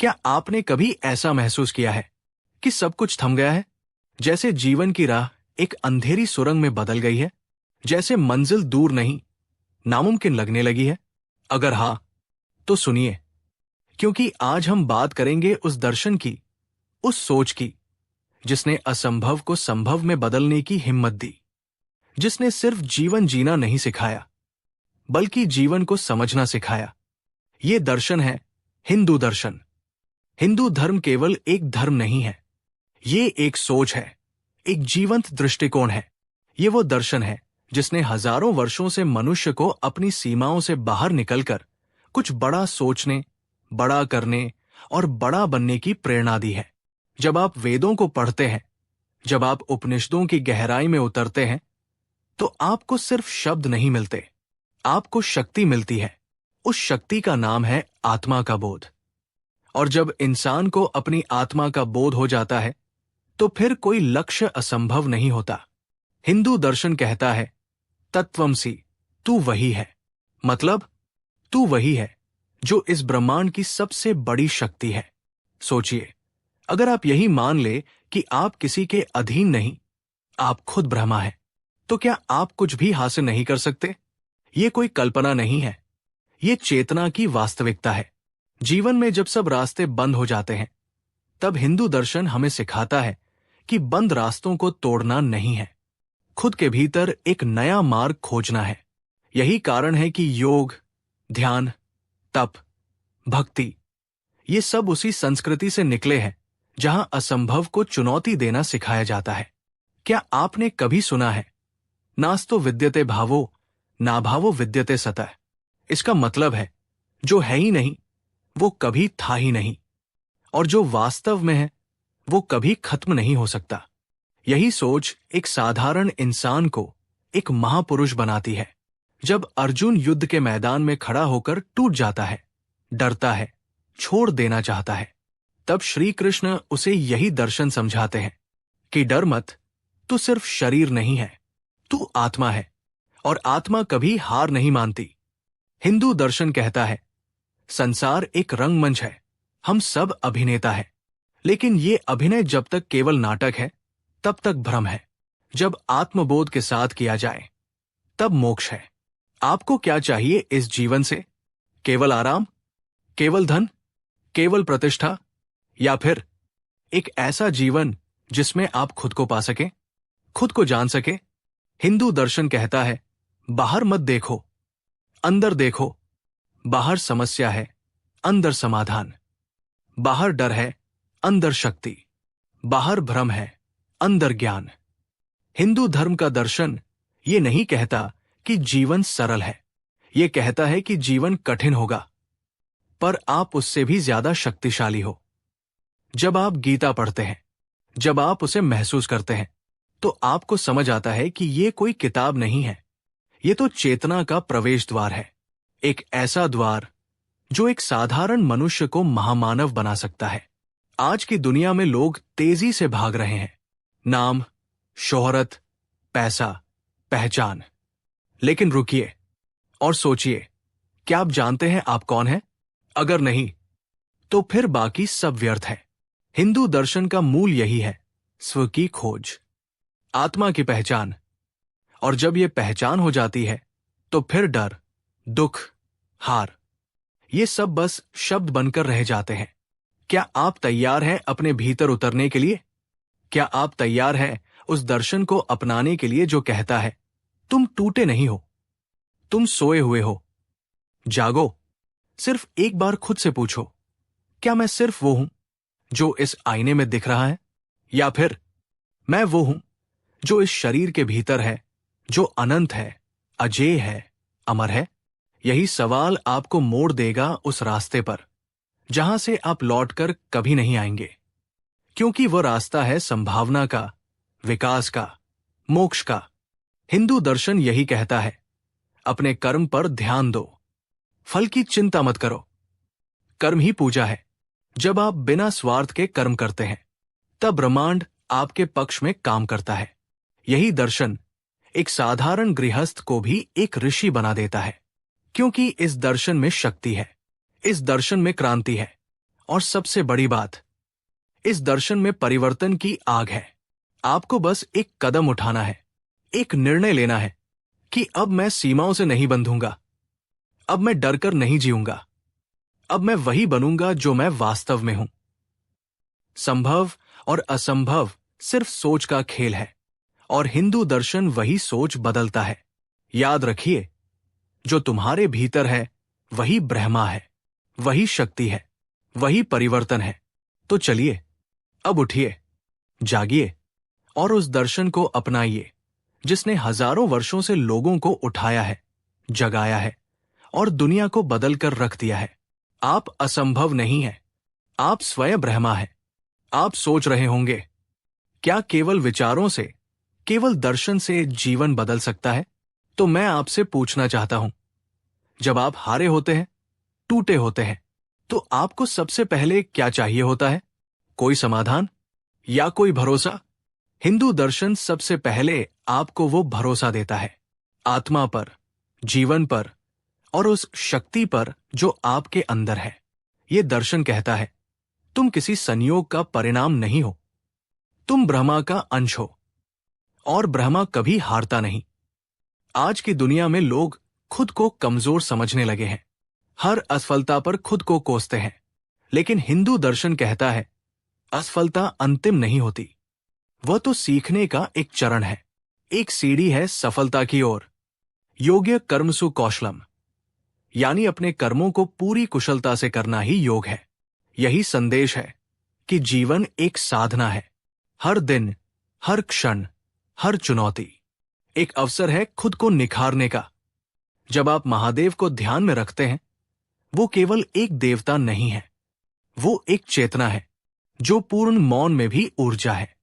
क्या आपने कभी ऐसा महसूस किया है कि सब कुछ थम गया है, जैसे जीवन की राह एक अंधेरी सुरंग में बदल गई है, जैसे मंजिल दूर नहीं, नामुमकिन लगने लगी है? अगर हाँ, तो सुनिए, क्योंकि आज हम बात करेंगे उस दर्शन की, उस सोच की, जिसने असंभव को संभव में बदलने की हिम्मत दी, जिसने सिर्फ जीवन जीना नहीं सिखाया, बल्कि जीवन को समझना सिखाया। ये दर्शन है हिंदू दर्शन। हिंदू धर्म केवल एक धर्म नहीं है, ये एक सोच है, एक जीवंत दृष्टिकोण है। ये वो दर्शन है जिसने हजारों वर्षों से मनुष्य को अपनी सीमाओं से बाहर निकलकर कुछ बड़ा सोचने, बड़ा करने और बड़ा बनने की प्रेरणा दी है। जब आप वेदों को पढ़ते हैं, जब आप उपनिषदों की गहराई में उतरते हैं, तो आपको सिर्फ शब्द नहीं मिलते, आपको शक्ति मिलती है। उस शक्ति का नाम है आत्मा का बोध। और जब इंसान को अपनी आत्मा का बोध हो जाता है, तो फिर कोई लक्ष्य असंभव नहीं होता। हिंदू दर्शन कहता है, तत्वमसि, तू वही है। मतलब, तू वही है जो इस ब्रह्मांड की सबसे बड़ी शक्ति है। सोचिए, अगर आप यही मान ले कि आप किसी के अधीन नहीं, आप खुद ब्रह्मा हैं, तो क्या आप कुछ भी हासिल नहीं कर सकते? ये कोई कल्पना नहीं है, ये चेतना की वास्तविकता है। जीवन में जब सब रास्ते बंद हो जाते हैं, तब हिंदू दर्शन हमें सिखाता है कि बंद रास्तों को तोड़ना नहीं है, खुद के भीतर एक नया मार्ग खोजना है। यही कारण है कि योग, ध्यान, तप, भक्ति, ये सब उसी संस्कृति से निकले हैं जहां असंभव को चुनौती देना सिखाया जाता है। क्या आपने कभी सुना है, नास्तो विद्यते भावो, नाभावो विद्यते सतः? इसका मतलब है, जो है ही नहीं वो कभी था ही नहीं, और जो वास्तव में है वो कभी खत्म नहीं हो सकता। यही सोच एक साधारण इंसान को एक महापुरुष बनाती है। जब अर्जुन युद्ध के मैदान में खड़ा होकर टूट जाता है, डरता है, छोड़ देना चाहता है, तब श्री कृष्ण उसे यही दर्शन समझाते हैं कि डर मत, तू सिर्फ शरीर नहीं है, तू आत्मा है, और आत्मा कभी हार नहीं मानती। हिंदू दर्शन कहता है, संसार एक रंगमंच है, हम सब अभिनेता हैं, लेकिन ये अभिनय जब तक केवल नाटक है, तब तक भ्रम है। जब आत्मबोध के साथ किया जाए, तब मोक्ष है। आपको क्या चाहिए इस जीवन से? केवल आराम, केवल धन, केवल प्रतिष्ठा, या फिर एक ऐसा जीवन जिसमें आप खुद को पा सकें, खुद को जान सके? हिंदू दर्शन कहता है, बाहर मत देखो, अंदर देखो। बाहर समस्या है, अंदर समाधान। बाहर डर है, अंदर शक्ति। बाहर भ्रम है, अंदर ज्ञान। हिंदू धर्म का दर्शन ये नहीं कहता कि जीवन सरल है, ये कहता है कि जीवन कठिन होगा, पर आप उससे भी ज्यादा शक्तिशाली हो। जब आप गीता पढ़ते हैं, जब आप उसे महसूस करते हैं, तो आपको समझ आता है कि ये कोई किताब नहीं है, ये तो चेतना का प्रवेश द्वार है। एक ऐसा द्वार जो एक साधारण मनुष्य को महामानव बना सकता है। आज की दुनिया में लोग तेजी से भाग रहे हैं, नाम, शोहरत, पैसा, पहचान। लेकिन रुकिए और सोचिए, क्या आप जानते हैं आप कौन हैं? अगर नहीं, तो फिर बाकी सब व्यर्थ है। हिंदू दर्शन का मूल यही है, स्व की खोज, आत्मा की पहचान। और जब ये पहचान हो जाती है, तो फिर डर, दुख, हार, ये सब बस शब्द बनकर रह जाते हैं। क्या आप तैयार हैं अपने भीतर उतरने के लिए? क्या आप तैयार हैं उस दर्शन को अपनाने के लिए जो कहता है, तुम टूटे नहीं हो, तुम सोए हुए हो, जागो। सिर्फ एक बार खुद से पूछो, क्या मैं सिर्फ वो हूं जो इस आईने में दिख रहा है, या फिर मैं वो हूं जो इस शरीर के भीतर है, जो अनंत है, अजेय है, अमर है? यही सवाल आपको मोड़ देगा उस रास्ते पर जहां से आप लौटकर कभी नहीं आएंगे, क्योंकि वो रास्ता है संभावना का, विकास का, मोक्ष का। हिंदू दर्शन यही कहता है, अपने कर्म पर ध्यान दो, फल की चिंता मत करो। कर्म ही पूजा है। जब आप बिना स्वार्थ के कर्म करते हैं, तब ब्रह्मांड आपके पक्ष में काम करता है। यही दर्शन एक साधारण गृहस्थ को भी एक ऋषि बना देता है, क्योंकि इस दर्शन में शक्ति है, इस दर्शन में क्रांति है, और सबसे बड़ी बात, इस दर्शन में परिवर्तन की आग है। आपको बस एक कदम उठाना है, एक निर्णय लेना है कि अब मैं सीमाओं से नहीं बंधूंगा, अब मैं डरकर नहीं जीऊंगा, अब मैं वही बनूंगा जो मैं वास्तव में हूं। संभव और असंभव सिर्फ सोच का खेल है, और हिंदू दर्शन वही सोच बदलता है। याद रखिए, जो तुम्हारे भीतर है वही ब्रह्मा है, वही शक्ति है, वही परिवर्तन है। तो चलिए, अब उठिए, जागिए और उस दर्शन को अपनाइए जिसने हजारों वर्षों से लोगों को उठाया है, जगाया है और दुनिया को बदल कर रख दिया है। आप असंभव नहीं हैं, आप स्वयं ब्रह्मा हैं। आप सोच रहे होंगे, क्या केवल विचारों से, केवल दर्शन से जीवन बदल सकता है? तो मैं आपसे पूछना चाहता हूं, जब आप हारे होते हैं, टूटे होते हैं, तो आपको सबसे पहले क्या चाहिए होता है? कोई समाधान या कोई भरोसा? हिंदू दर्शन सबसे पहले आपको वो भरोसा देता है, आत्मा पर, जीवन पर और उस शक्ति पर जो आपके अंदर है। ये दर्शन कहता है, तुम किसी संयोग का परिणाम नहीं हो, तुम ब्रह्मा का अंश हो, और ब्रह्मा कभी हारता नहीं। आज की दुनिया में लोग खुद को कमजोर समझने लगे हैं, हर असफलता पर खुद को कोसते हैं, लेकिन हिंदू दर्शन कहता है, असफलता अंतिम नहीं होती, वह तो सीखने का एक चरण है, एक सीढ़ी है सफलता की ओर। योग्य कर्मसु कौशलम, यानी अपने कर्मों को पूरी कुशलता से करना ही योग है। यही संदेश है कि जीवन एक साधना है। हर दिन, हर क्षण, हर चुनौती एक अवसर है खुद को निखारने का। जब आप महादेव को ध्यान में रखते हैं, वो केवल एक देवता नहीं है, वो एक चेतना है जो पूर्ण मौन में भी ऊर्जा है,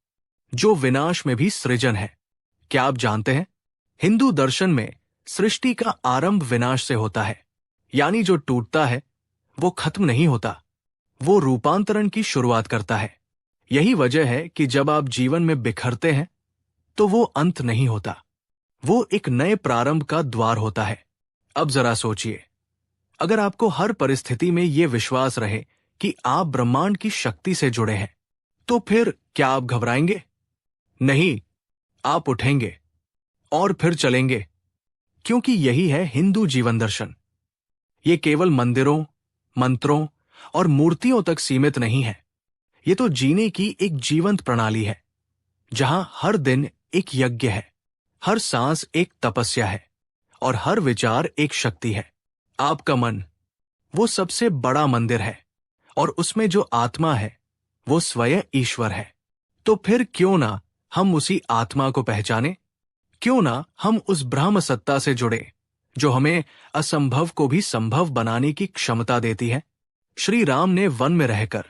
जो विनाश में भी सृजन है। क्या आप जानते हैं, हिंदू दर्शन में सृष्टि का आरंभ विनाश से होता है, यानी जो टूटता है वो खत्म नहीं होता, वो रूपांतरण की शुरुआत करता है। यही वजह है कि जब आप जीवन में बिखरते हैं तो वो अंत नहीं होता, वो एक नए प्रारंभ का द्वार होता है। अब जरा सोचिए, अगर आपको हर परिस्थिति में ये विश्वास रहे कि आप ब्रह्मांड की शक्ति से जुड़े हैं, तो फिर क्या आप घबराएंगे? नहीं, आप उठेंगे और फिर चलेंगे, क्योंकि यही है हिंदू जीवन दर्शन। ये केवल मंदिरों, मंत्रों और मूर्तियों तक सीमित नहीं है, ये तो जीने की एक जीवंत प्रणाली है, जहां हर दिन एक यज्ञ है, हर सांस एक तपस्या है और हर विचार एक शक्ति है। आपका मन वो सबसे बड़ा मंदिर है, और उसमें जो आत्मा है वो स्वयं ईश्वर है। तो फिर क्यों ना हम उसी आत्मा को पहचाने, क्यों ना हम उस ब्रह्म सत्ता से जुड़े जो हमें असंभव को भी संभव बनाने की क्षमता देती है। श्री राम ने वन में रहकर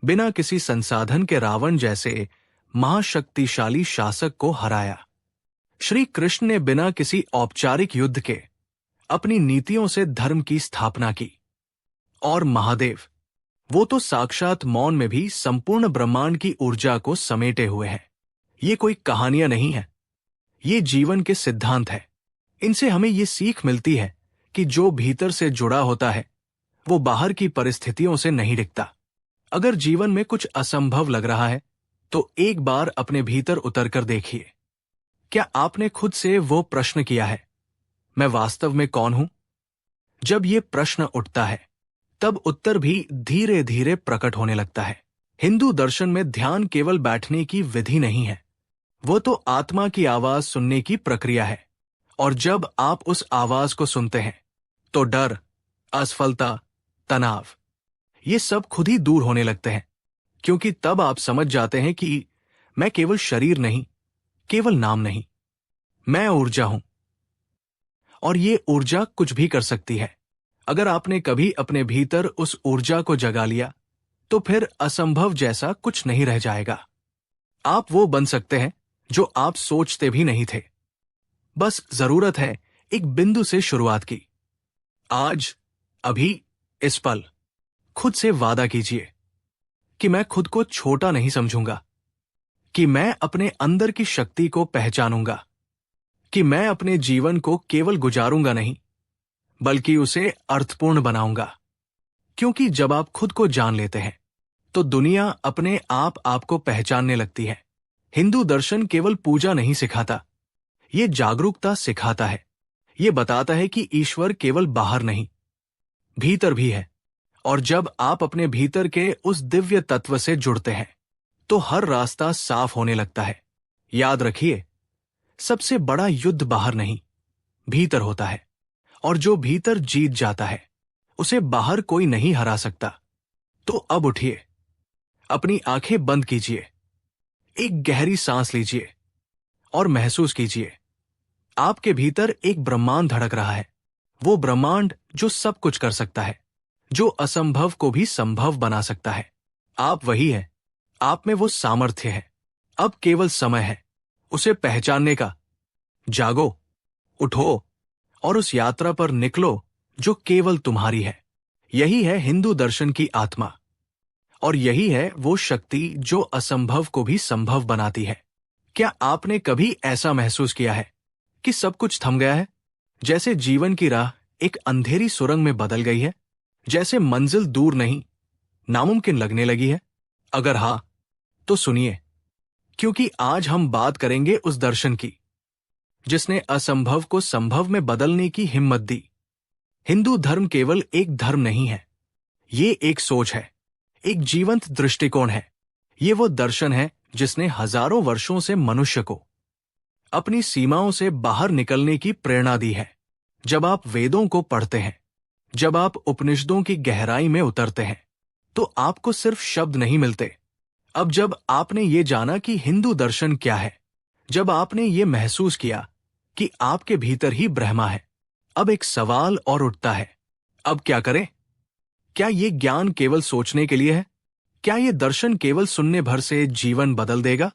बिना किसी संसाधन के रावण जैसे महाशक्तिशाली शासक को हराया। श्री कृष्ण ने बिना किसी औपचारिक युद्ध के अपनी नीतियों से धर्म की स्थापना की। और महादेव, वो तो साक्षात मौन में भी संपूर्ण ब्रह्मांड की ऊर्जा को समेटे हुए हैं। ये कोई कहानियां नहीं है, ये जीवन के सिद्धांत है। इनसे हमें ये सीख मिलती है कि जो भीतर से जुड़ा होता है वो बाहर की परिस्थितियों से नहीं दिखता। अगर जीवन में कुछ असंभव लग रहा है तो एक बार अपने भीतर उतरकर देखिए, क्या आपने खुद से वो प्रश्न किया है, मैं वास्तव में कौन हूं? जब ये प्रश्न उठता है तब उत्तर भी धीरे धीरे प्रकट होने लगता है। हिंदू दर्शन में ध्यान केवल बैठने की विधि नहीं है, वो तो आत्मा की आवाज सुनने की प्रक्रिया है। और जब आप उस आवाज को सुनते हैं तो डर, असफलता, तनाव, ये सब खुद ही दूर होने लगते हैं, क्योंकि तब आप समझ जाते हैं कि मैं केवल शरीर नहीं, केवल नाम नहीं, मैं ऊर्जा हूं, और ये ऊर्जा कुछ भी कर सकती है। अगर आपने कभी अपने भीतर उस ऊर्जा को जगा लिया तो फिर असंभव जैसा कुछ नहीं रह जाएगा। आप वो बन सकते हैं जो आप सोचते भी नहीं थे। बस जरूरत है एक बिंदु से शुरुआत की। आज, अभी, इस पल खुद से वादा कीजिए कि मैं खुद को छोटा नहीं समझूंगा, कि मैं अपने अंदर की शक्ति को पहचानूंगा, कि मैं अपने जीवन को केवल गुजारूंगा नहीं बल्कि उसे अर्थपूर्ण बनाऊंगा। क्योंकि जब आप खुद को जान लेते हैं तो दुनिया अपने आप आपको पहचानने लगती है। हिंदू दर्शन केवल पूजा नहीं सिखाता, ये जागरूकता सिखाता है। ये बताता है कि ईश्वर केवल बाहर नहीं, भीतर भी है। और जब आप अपने भीतर के उस दिव्य तत्व से जुड़ते हैं तो हर रास्ता साफ होने लगता है। याद रखिए, सबसे बड़ा युद्ध बाहर नहीं, भीतर होता है। और जो भीतर जीत जाता है उसे बाहर कोई नहीं हरा सकता। तो अब उठिए, अपनी आंखें बंद कीजिए, एक गहरी सांस लीजिए और महसूस कीजिए आपके भीतर एक ब्रह्मांड धड़क रहा है। वो ब्रह्मांड जो सब कुछ कर सकता है, जो असंभव को भी संभव बना सकता है। आप वही है, आप में वो सामर्थ्य है। अब केवल समय है उसे पहचानने का। जागो, उठो और उस यात्रा पर निकलो जो केवल तुम्हारी है। यही है हिंदू दर्शन की आत्मा, और यही है वो शक्ति जो असंभव को भी संभव बनाती है। क्या आपने कभी ऐसा महसूस किया है कि सब कुछ थम गया है, जैसे जीवन की राह एक अंधेरी सुरंग में बदल गई है, जैसे मंजिल दूर नहीं, नामुमकिन लगने लगी है? अगर हां, तो सुनिए, क्योंकि आज हम बात करेंगे उस दर्शन की जिसने असंभव को संभव में बदलने की हिम्मत दी। हिंदू धर्म केवल एक धर्म नहीं है, ये एक सोच है, एक जीवंत दृष्टिकोण है। ये वो दर्शन है जिसने हजारों वर्षों से मनुष्य को अपनी सीमाओं से बाहर निकलने की प्रेरणा दी है। जब आप वेदों को पढ़ते हैं, जब आप उपनिषदों की गहराई में उतरते हैं, तो आपको सिर्फ शब्द नहीं मिलते। अब जब आपने ये जाना कि हिंदू दर्शन क्या है, जब आपने ये महसूस किया कि आपके भीतर ही ब्रह्मा है, अब एक सवाल और उठता है, अब क्या करें? क्या ये ज्ञान केवल सोचने के लिए है? क्या ये दर्शन केवल सुनने भर से जीवन बदल देगा?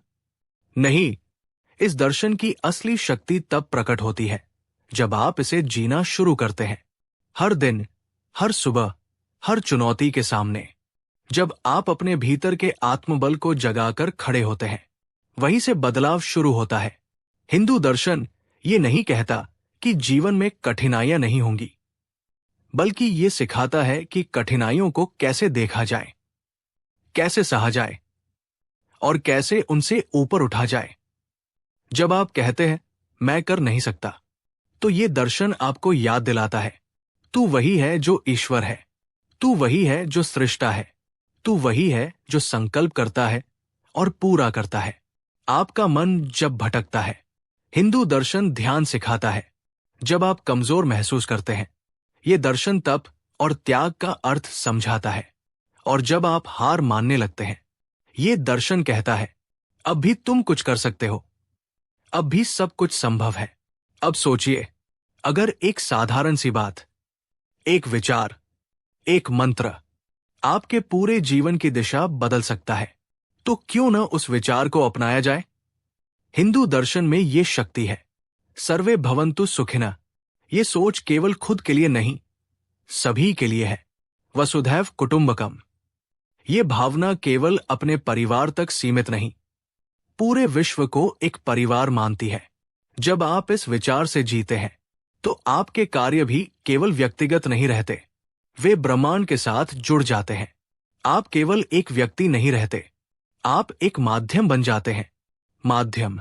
नहीं, इस दर्शन की असली शक्ति तब प्रकट होती है जब आप इसे जीना शुरू करते हैं। हर दिन, हर सुबह, हर चुनौती के सामने, जब आप अपने भीतर के आत्मबल को जगाकर खड़े होते हैं, वहीं से बदलाव शुरू होता है। हिंदू दर्शन ये नहीं कहता कि जीवन में कठिनाइयां नहीं होंगी, बल्कि ये सिखाता है कि कठिनाइयों को कैसे देखा जाए, कैसे सहा जाए और कैसे उनसे ऊपर उठा जाए। जब आप कहते हैं मैं कर नहीं सकता, तो ये दर्शन आपको याद दिलाता है, तू वही है जो ईश्वर है, तू वही है जो सृष्टा है, तू वही है जो संकल्प करता है और पूरा करता है। आपका मन जब भटकता है, हिंदू दर्शन ध्यान सिखाता है। जब आप कमजोर महसूस करते हैं, ये दर्शन तप और त्याग का अर्थ समझाता है। और जब आप हार मानने लगते हैं, ये दर्शन कहता है अब भी तुम कुछ कर सकते हो, अब भी सब कुछ संभव है। अब सोचिए, अगर एक साधारण सी बात, एक विचार, एक मंत्र आपके पूरे जीवन की दिशा बदल सकता है, तो क्यों न उस विचार को अपनाया जाए? हिंदू दर्शन में ये शक्ति है। सर्वे भवन्तु सुखिनः। ये सोच केवल खुद के लिए नहीं, सभी के लिए है। वसुधैव कुटुंबकम। ये भावना केवल अपने परिवार तक सीमित नहीं, पूरे विश्व को एक परिवार मानती है। जब आप इस विचार से जीते हैं, तो आपके कार्य भी केवल व्यक्तिगत नहीं रहते, वे ब्रह्मांड के साथ जुड़ जाते हैं। आप केवल एक व्यक्ति नहीं रहते, आप एक माध्यम बन जाते हैं। माध्यम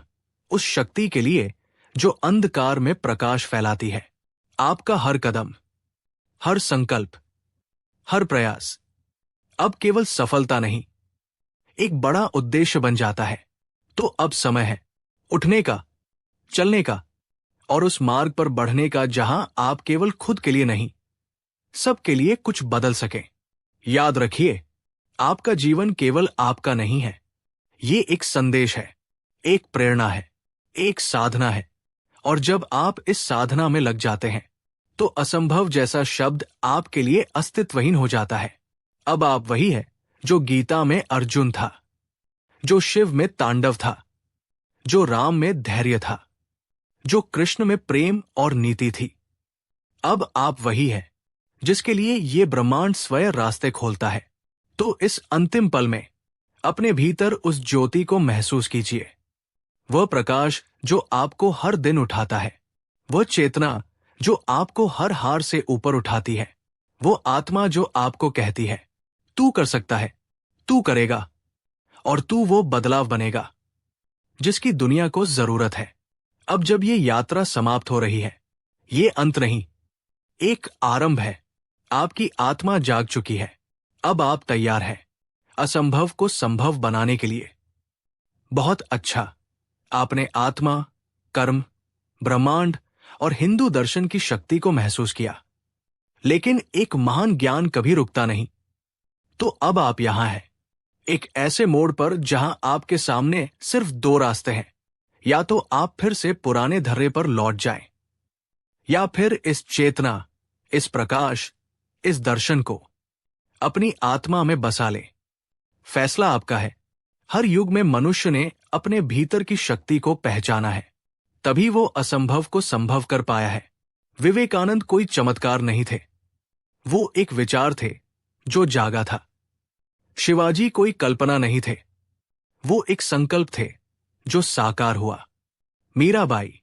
उस शक्ति के लिए जो अंधकार में प्रकाश फैलाती है। आपका हर कदम, हर संकल्प, हर प्रयास अब केवल सफलता नहीं, एक बड़ा उद्देश्य बन जाता है। तो अब समय है उठने का, चलने का और उस मार्ग पर बढ़ने का जहां आप केवल खुद के लिए नहीं, सबके लिए कुछ बदल सकें। याद रखिए, आपका जीवन केवल आपका नहीं है, ये एक संदेश है, एक प्रेरणा है, एक साधना है। और जब आप इस साधना में लग जाते हैं, तो असंभव जैसा शब्द आपके लिए अस्तित्वहीन हो जाता है। अब आप वही है जो गीता में अर्जुन था, जो शिव में तांडव था, जो राम में धैर्य था, जो कृष्ण में प्रेम और नीति थी। अब आप वही है जिसके लिए ये ब्रह्मांड स्वयं रास्ते खोलता है। तो इस अंतिम पल में अपने भीतर उस ज्योति को महसूस कीजिए, वह प्रकाश जो आपको हर दिन उठाता है, वह चेतना जो आपको हर हार से ऊपर उठाती है, वो आत्मा जो आपको कहती है, तू कर सकता है, तू करेगा, और तू वो बदलाव बनेगा जिसकी दुनिया को जरूरत है। अब जब ये यात्रा समाप्त हो रही है, ये अंत नहीं, एक आरंभ है। आपकी आत्मा जाग चुकी है। अब आप तैयार हैं असंभव को संभव बनाने के लिए। बहुत अच्छा, आपने आत्मा, कर्म, ब्रह्मांड और हिंदू दर्शन की शक्ति को महसूस किया। लेकिन एक महान ज्ञान कभी रुकता नहीं। तो अब आप यहां हैं, एक ऐसे मोड़ पर जहां आपके सामने सिर्फ दो रास्ते हैं। या तो आप फिर से पुराने धर्रे पर लौट जाएं, या फिर इस चेतना, इस प्रकाश, इस दर्शन को अपनी आत्मा में बसा लें। फैसला आपका है। हर युग में मनुष्य ने अपने भीतर की शक्ति को पहचाना है, तभी वो असंभव को संभव कर पाया है। विवेकानंद कोई चमत्कार नहीं थे, वो एक विचार थे जो जागा था। शिवाजी कोई कल्पना नहीं थे, वो एक संकल्प थे जो साकार हुआ। मीराबाई,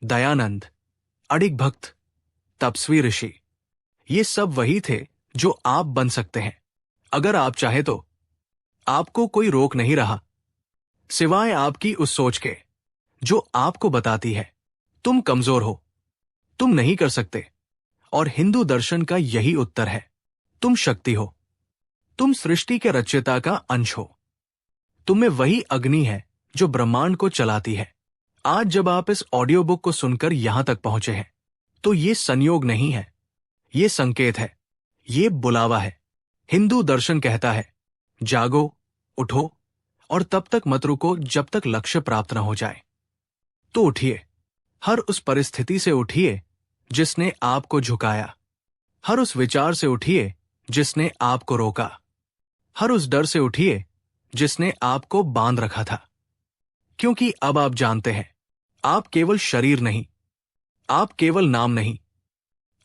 दयानंद, अडिग भक्त, तपस्वी ऋषि, ये सब वही थे जो आप बन सकते हैं अगर आप चाहे तो। आपको कोई रोक नहीं रहा, सिवाय आपकी उस सोच के जो आपको बताती है तुम कमजोर हो, तुम नहीं कर सकते। और हिंदू दर्शन का यही उत्तर है, तुम शक्ति हो, तुम सृष्टि के रचयिता का अंश हो। तुम में वही अग्नि है जो ब्रह्मांड को चलाती है। आज जब आप इस ऑडियो बुक को सुनकर यहां तक पहुंचे हैं, तो ये संयोग नहीं है, ये संकेत है, ये बुलावा है। हिंदू दर्शन कहता है, जागो, उठो, और तब तक मत रुको जब तक लक्ष्य प्राप्त न हो जाए। तो उठिए, हर उस परिस्थिति से उठिए जिसने आपको झुकाया, हर उस विचार से उठिए जिसने आपको रोका, हर उस डर से उठिए जिसने आपको बांध रखा था। क्योंकि अब आप जानते हैं, आप केवल शरीर नहीं, आप केवल नाम नहीं,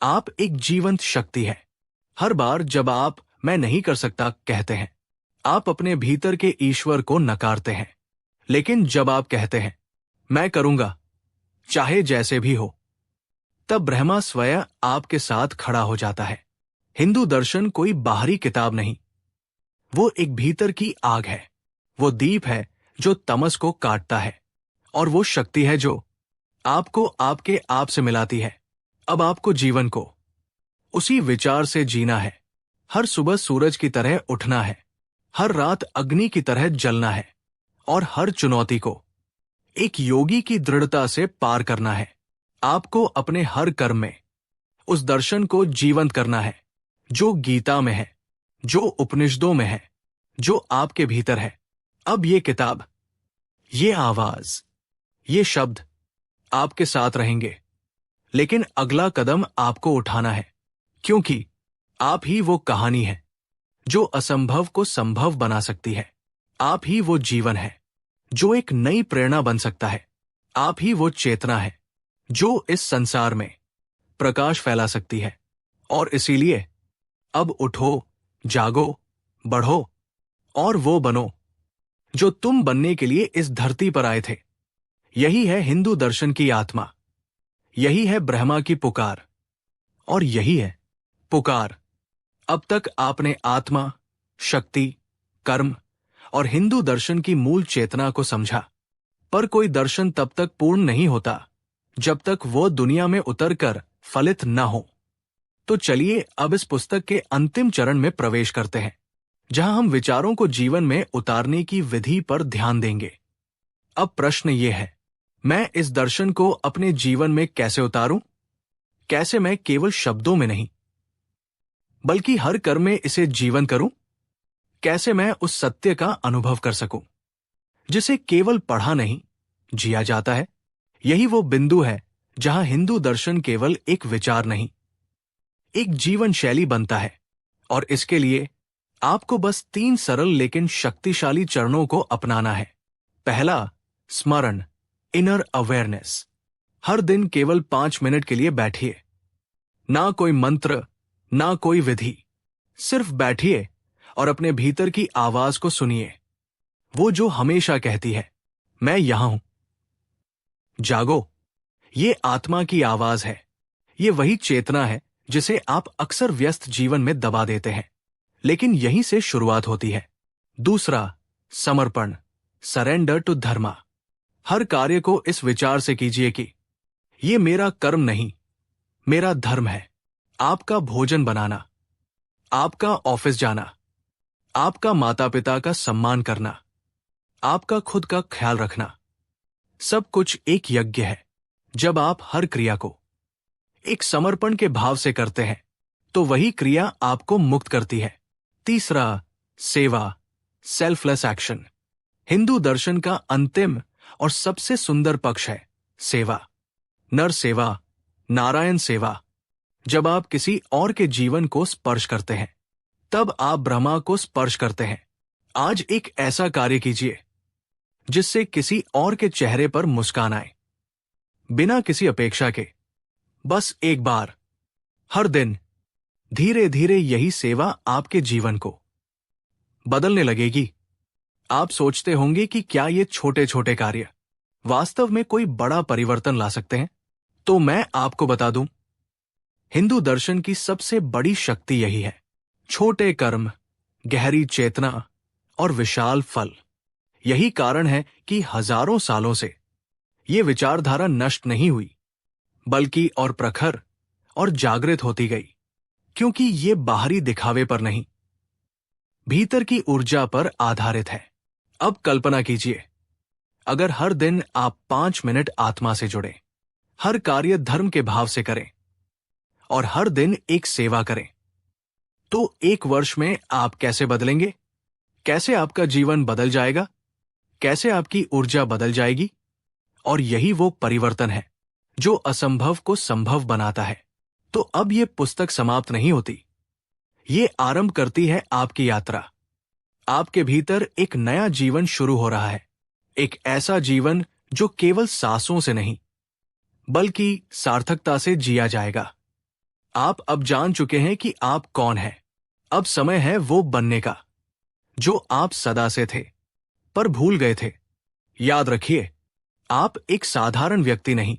आप एक जीवंत शक्ति है। हर बार जब आप मैं नहीं कर सकता कहते हैं, आप अपने भीतर के ईश्वर को नकारते हैं। लेकिन जब आप कहते हैं, मैं करूंगा, चाहे जैसे भी हो, तब ब्रह्मा स्वयं आपके साथ खड़ा हो जाता है। हिंदू दर्शन कोई बाहरी किताब नहीं, वो एक भीतर की आग है। वो दीप है जो तमस को काटता है, और वो शक्ति है जो आपको आपके आप से मिलाती है। अब आपको जीवन को उसी विचार से जीना है। हर सुबह सूरज की तरह उठना है, हर रात अग्नि की तरह जलना है, और हर चुनौती को एक योगी की दृढ़ता से पार करना है। आपको अपने हर कर्म में उस दर्शन को जीवंत करना है जो गीता में है, जो उपनिषदों में है, जो आपके भीतर है। अब ये किताब, ये आवाज, ये शब्द आपके साथ रहेंगे, लेकिन अगला कदम आपको उठाना है, क्योंकि आप ही वो कहानी है जो असंभव को संभव बना सकती है। आप ही वो जीवन है जो एक नई प्रेरणा बन सकता है। आप ही वो चेतना है जो इस संसार में प्रकाश फैला सकती है। और इसीलिए अब उठो, जागो, बढ़ो, और वो बनो जो तुम बनने के लिए इस धरती पर आए थे। यही है हिंदू दर्शन की आत्मा, यही है ब्रह्मा की पुकार, और यही है पुकार। अब तक आपने आत्मा, शक्ति, कर्म और हिंदू दर्शन की मूल चेतना को समझा, पर कोई दर्शन तब तक पूर्ण नहीं होता जब तक वो दुनिया में उतरकर फलित न हो। तो चलिए अब इस पुस्तक के अंतिम चरण में प्रवेश करते हैं, जहां हम विचारों को जीवन में उतारने की विधि पर ध्यान देंगे। अब प्रश्न ये है, मैं इस दर्शन को अपने जीवन में कैसे उतारूं? कैसे मैं केवल शब्दों में नहीं, बल्कि हर कर्म में इसे जीवन करूं? कैसे मैं उस सत्य का अनुभव कर सकूं जिसे केवल पढ़ा नहीं, जिया जाता है? यही वो बिंदु है जहां हिंदू दर्शन केवल एक विचार नहीं, एक जीवन शैली बनता है। और इसके लिए आपको बस 3 सरल लेकिन शक्तिशाली चरणों को अपनाना है। पहला, स्मरण, इनर अवेयरनेस। हर दिन केवल 5 मिनट के लिए बैठिए। ना कोई मंत्र, ना कोई विधि, सिर्फ बैठिए और अपने भीतर की आवाज को सुनिए, वो जो हमेशा कहती है, मैं यहां हूं। जागो, ये आत्मा की आवाज है, ये वही चेतना है जिसे आप अक्सर व्यस्त जीवन में दबा देते हैं, लेकिन यहीं से शुरुआत होती है। दूसरा, समर्पण, सरेंडर टू धर्मा। हर कार्य को इस विचार से कीजिए कि ये मेरा कर्म नहीं, मेरा धर्म है। आपका भोजन बनाना, आपका ऑफिस जाना, आपका माता पिता का सम्मान करना, आपका खुद का ख्याल रखना, सब कुछ एक यज्ञ है। जब आप हर क्रिया को एक समर्पण के भाव से करते हैं, तो वही क्रिया आपको मुक्त करती है। तीसरा, सेवा, सेल्फलेस एक्शन। हिंदू दर्शन का अंतिम और सबसे सुंदर पक्ष है सेवा। नर सेवा, नारायण सेवा। जब आप किसी और के जीवन को स्पर्श करते हैं, तब आप ब्रह्मा को स्पर्श करते हैं। आज एक ऐसा कार्य कीजिए जिससे किसी और के चेहरे पर मुस्कान आए, बिना किसी अपेक्षा के। बस एक बार, हर दिन। धीरे धीरे यही सेवा आपके जीवन को बदलने लगेगी। आप सोचते होंगे कि क्या ये छोटे छोटे कार्य वास्तव में कोई बड़ा परिवर्तन ला सकते हैं? तो मैं आपको बता दूं, हिंदू दर्शन की सबसे बड़ी शक्ति यही है। छोटे कर्म, गहरी चेतना और विशाल फल। यही कारण है कि हजारों सालों से ये विचारधारा नष्ट नहीं हुई, बल्कि और प्रखर और जागृत होती गई। क्योंकि ये बाहरी दिखावे पर नहीं, भीतर की ऊर्जा पर आधारित है। अब कल्पना कीजिए, अगर हर दिन आप 5 मिनट आत्मा से जुड़ें, हर कार्य धर्म के भाव से करें और हर दिन एक सेवा करें, तो 1 वर्ष में आप कैसे बदलेंगे? कैसे आपका जीवन बदल जाएगा? कैसे आपकी ऊर्जा बदल जाएगी? और यही वो परिवर्तन है जो असंभव को संभव बनाता है। तो अब ये पुस्तक समाप्त नहीं होती, ये आरंभ करती है आपकी यात्रा। आपके भीतर एक नया जीवन शुरू हो रहा है, एक ऐसा जीवन जो केवल सांसों से नहीं, बल्कि सार्थकता से जिया जाएगा। आप अब जान चुके हैं कि आप कौन हैं। अब समय है वो बनने का जो आप सदा से थे, पर भूल गए थे। याद रखिए, आप एक साधारण व्यक्ति नहीं,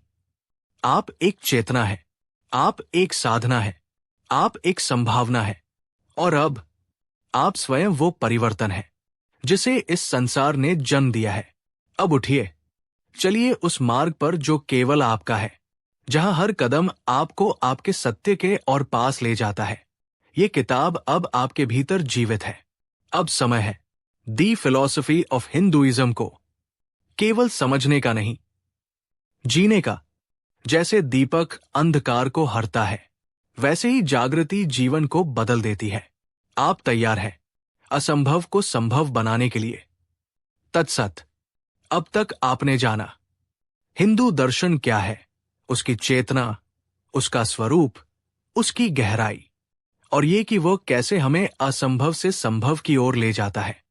आप एक चेतना है, आप एक साधना है, आप एक संभावना है। और अब आप स्वयं वो परिवर्तन है जिसे इस संसार ने जन्म दिया है। अब उठिए, चलिए उस मार्ग पर जो केवल आपका है, जहां हर कदम आपको आपके सत्य के और पास ले जाता है। ये किताब अब आपके भीतर जीवित है। अब समय है दी फिलॉसफी ऑफ हिंदुइज्म को केवल समझने का नहीं, जीने का। जैसे दीपक अंधकार को हरता है, वैसे ही जागृति जीवन को बदल देती है। आप तैयार हैं असंभव को संभव बनाने के लिए? तत्सत। अब तक आपने जाना हिंदू दर्शन क्या है, उसकी चेतना, उसका स्वरूप, उसकी गहराई, और ये कि वो कैसे हमें असंभव से संभव की ओर ले जाता है।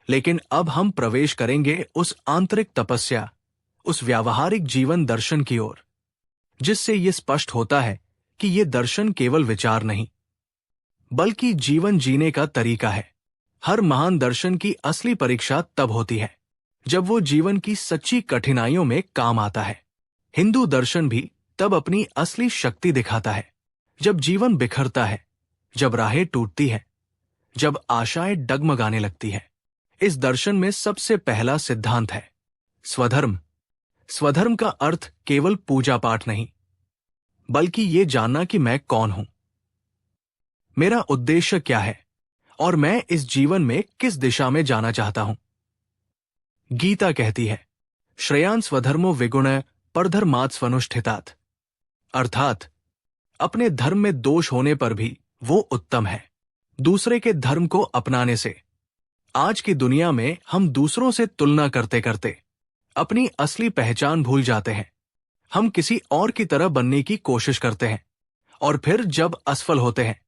लेकिन अब हम प्रवेश करेंगे उस आंतरिक तपस्या, उस व्यावहारिक जीवन दर्शन की ओर, जिससे ये स्पष्ट होता है कि ये दर्शन केवल विचार नहीं, बल्कि जीवन जीने का तरीका है। हर महान दर्शन की असली परीक्षा तब होती है जब वो जीवन की सच्ची कठिनाइयों में काम आता है। हिंदू दर्शन भी तब अपनी असली शक्ति दिखाता है जब जीवन बिखरता है, जब राहें टूटती है, जब आशाएं डगमगाने लगती है। इस दर्शन में सबसे पहला सिद्धांत है स्वधर्म। स्वधर्म का अर्थ केवल पूजा पाठ नहीं, बल्कि ये जानना कि मैं कौन हूं, मेरा उद्देश्य क्या है और मैं इस जीवन में किस दिशा में जाना चाहता हूं। गीता कहती है, श्रेयान् स्वधर्मो विगुणः परधर्मात् स्वनुष्ठितात्। अर्थात अपने धर्म में दोष होने पर भी वो उत्तम है दूसरे के धर्म को अपनाने से। आज की दुनिया में हम दूसरों से तुलना करते करते अपनी असली पहचान भूल जाते हैं। हम किसी और की तरह बनने की कोशिश करते हैं और फिर जब असफल होते हैं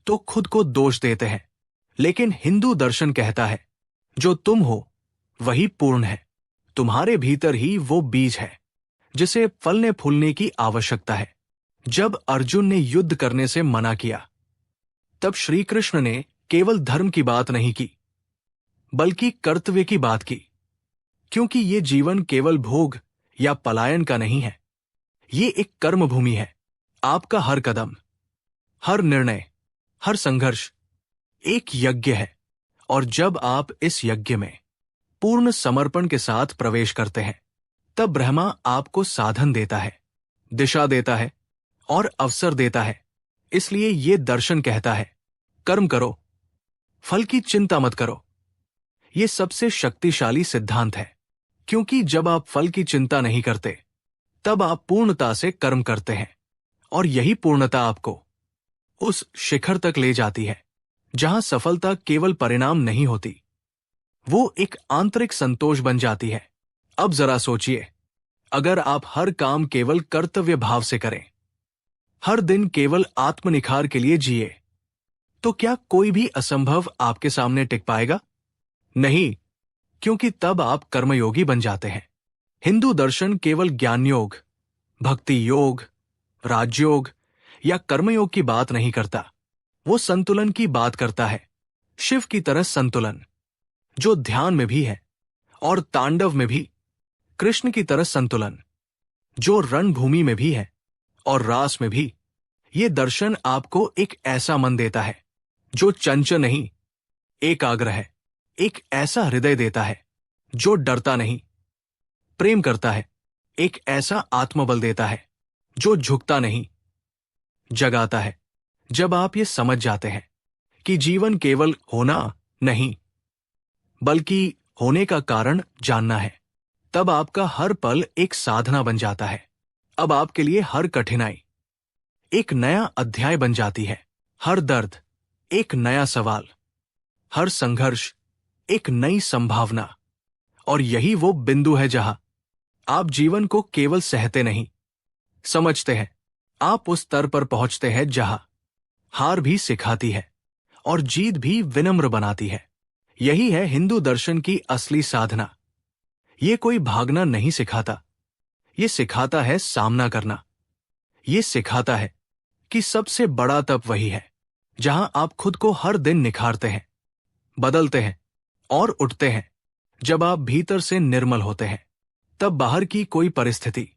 तो खुद को दोष देते हैं। लेकिन हिंदू दर्शन कहता है, जो तुम हो वही पूर्ण है। तुम्हारे भीतर ही वो बीज है जिसे फलने फूलने की आवश्यकता है। जब अर्जुन ने युद्ध करने से मना किया, तब श्री कृष्ण ने केवल धर्म की बात नहीं की, बल्कि कर्तव्य की बात की। क्योंकि ये जीवन केवल भोग या पलायन का नहीं है, ये एक कर्म भूमि है। आपका हर कदम, हर निर्णय, हर संघर्ष एक यज्ञ है, और जब आप इस यज्ञ में पूर्ण समर्पण के साथ प्रवेश करते हैं, तब ब्रह्मा आपको साधन देता है, दिशा देता है और अवसर देता है। इसलिए ये दर्शन कहता है, कर्म करो, फल की चिंता मत करो। ये सबसे शक्तिशाली सिद्धांत है, क्योंकि जब आप फल की चिंता नहीं करते, तब आप पूर्णता से कर्म करते हैं, और यही पूर्णता आपको उस शिखर तक ले जाती है जहां सफलता केवल परिणाम नहीं होती, वो एक आंतरिक संतोष बन जाती है। अब जरा सोचिए, अगर आप हर काम केवल कर्तव्य भाव से करें, हर दिन केवल आत्मनिखार के लिए जिए, तो क्या कोई भी असंभव आपके सामने टिक पाएगा? नहीं, क्योंकि तब आप कर्मयोगी बन जाते हैं। हिंदू दर्शन केवल ज्ञान योग, भक्ति योग, राजयोग या कर्मयोग की बात नहीं करता, वो संतुलन की बात करता है। शिव की तरह संतुलन, जो ध्यान में भी है और तांडव में भी। कृष्ण की तरह संतुलन, जो रणभूमि में भी है और रास में भी। ये दर्शन आपको एक ऐसा मन देता है जो चंचल नहीं, एकाग्र है। एक ऐसा हृदय देता है जो डरता नहीं, प्रेम करता है। एक ऐसा आत्मबल देता है जो झुकता नहीं, जगाता है। जब आप ये समझ जाते हैं कि जीवन केवल होना नहीं, बल्कि होने का कारण जानना है, तब आपका हर पल एक साधना बन जाता है। अब आपके लिए हर कठिनाई एक नया अध्याय बन जाती है, हर दर्द एक नया सवाल, हर संघर्ष एक नई संभावना। और यही वो बिंदु है जहां आप जीवन को केवल सहते नहीं, समझते हैं। आप उस स्तर पर पहुंचते हैं जहां हार भी सिखाती है और जीत भी विनम्र बनाती है। यही है हिंदू दर्शन की असली साधना। ये कोई भागना नहीं सिखाता, ये सिखाता है सामना करना। ये सिखाता है कि सबसे बड़ा तप वही है जहां आप खुद को हर दिन निखारते हैं, बदलते हैं और उठते हैं। जब आप भीतर से निर्मल होते हैं, तब बाहर की कोई परिस्थिति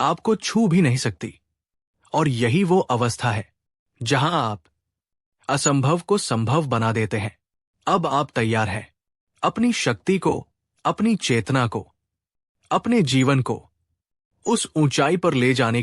आपको छू भी नहीं सकती। और यही वो अवस्था है जहां आप असंभव को संभव बना देते हैं। अब आप तैयार हैं अपनी शक्ति को, अपनी चेतना को, अपने जीवन को उस ऊंचाई पर ले जाने